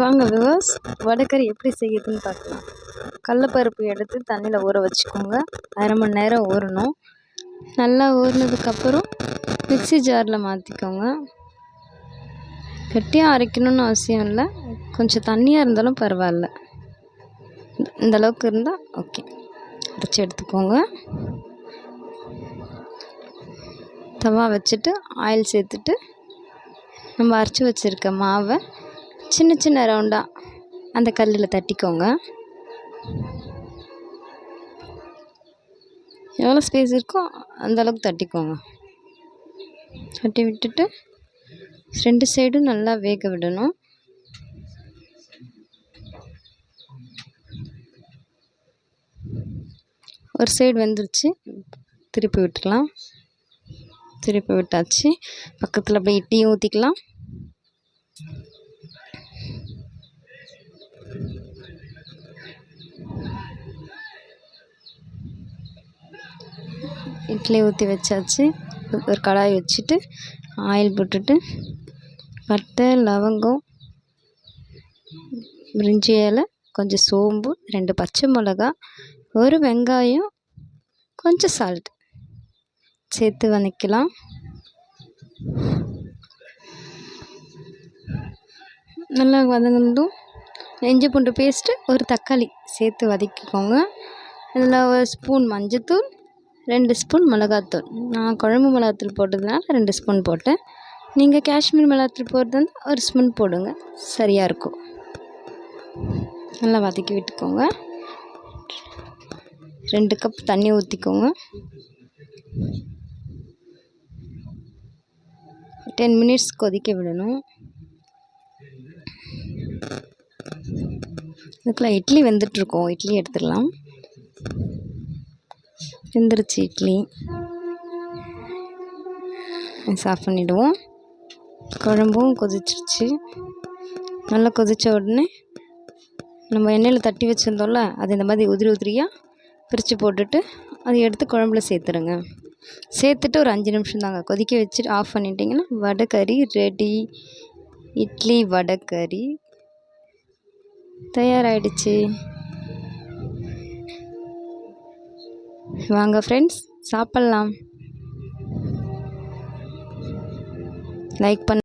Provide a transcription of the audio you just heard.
வாங்க விவர்ஸ், வடைக்கறி எப்படி செய்யுதுன்னு பார்க்கலாம். கடலப்பருப்பு எடுத்து தண்ணியில் ஊற வச்சுக்கோங்க. அரை மணி நேரம் ஊறணும். நல்லா ஊறினதுக்கப்புறம் மிக்ஸி ஜாரில் மாற்றிக்கோங்க. கெட்டியாக அரைக்கணும்னு அவசியம் இல்லை, கொஞ்சம் தண்ணியாக இருந்தாலும் பரவாயில்ல. இந்த அளவுக்கு இருந்தால் ஓகே. அரைச்சி எடுத்துக்கோங்க. தவா வச்சுட்டு ஆயில் சேர்த்துட்டு நம்ம அரைச்சி வச்சுருக்க மாவை சின்ன சின்ன ரவுண்டாக அந்த கல்லில் தட்டிக்கோங்க. எவ்வளோ ஸ்பேஸ் இருக்கோ அந்தளவுக்கு தட்டிக்கோங்க. தட்டி விட்டுட்டு 2 சைடும் நல்லா வேக விடணும். ஒரு சைடு வெந்துருச்சு, திருப்பி விட்டுக்கலாம். திருப்பி விட்டாச்சு. பக்கத்தில் அப்படியே இட்லியும் ஊற்றிக்கலாம். இட்லி ஊற்றி வச்சாச்சு. ஒரு கடாய் வச்சுட்டு ஆயில் போட்டுட்டு பட்டை, லவங்கம், பிரிஞ்சி இலை, கொஞ்சம் சோம்பு, 2 பச்சை மிளகா, ஒரு வெங்காயம், கொஞ்சம் சால்ட் சேர்த்து வதக்கலாம். நல்லா வதங்கினதும் இஞ்சி பூண்டு பேஸ்ட்டு, ஒரு தக்காளி சேர்த்து வதக்கிக்கோங்க. இதில் ஒரு ஸ்பூன் மஞ்சத்தூள், 2 ஸ்பூன் மிளகாத்தூள். நான் குழம்பு மிளகாத்தூள் போட்டதுனால 2 ஸ்பூன் போட்டேன். நீங்கள் காஷ்மீர் மிளகாத்தூள் போடுறதா இருந்தால் 1 ஸ்பூன் போடுங்க, சரியாக இருக்கும். நல்லா வதக்கி விட்டுக்கோங்க. 2 கப் தண்ணி ஊற்றிக்கோங்க. 10 மினிட்ஸ் கொதிக்க விடணும். இதுக்குள்ள இட்லி வெந்துட்டுருக்கோம். இட்லி எடுத்துடலாம். வெந்துருச்சு இட்லி. ஆஃப் பண்ணிவிடுவோம். குழம்பும் கொதிச்சிருச்சு. நல்லா கொதித்த உடனே நம்ம எண்ணெயில் தட்டி வச்சுருந்தோம்ல, அது இந்த மாதிரி உதிரி உதிரியாக பிரித்து போட்டுட்டு அதை எடுத்து குழம்புல சேர்த்துருங்க. சேர்த்துட்டு ஒரு 5 நிமிஷம் தாங்க கொதிக்க வச்சுட்டு ஆஃப் பண்ணிட்டிங்கன்னா வடைக்கறி ரெடி. இட்லி வடைக்கறி தயாராகிடுச்சு. வாங்க ஃப்ரெண்ட்ஸ், சாப்பிட்லாம். லைக் பண்ண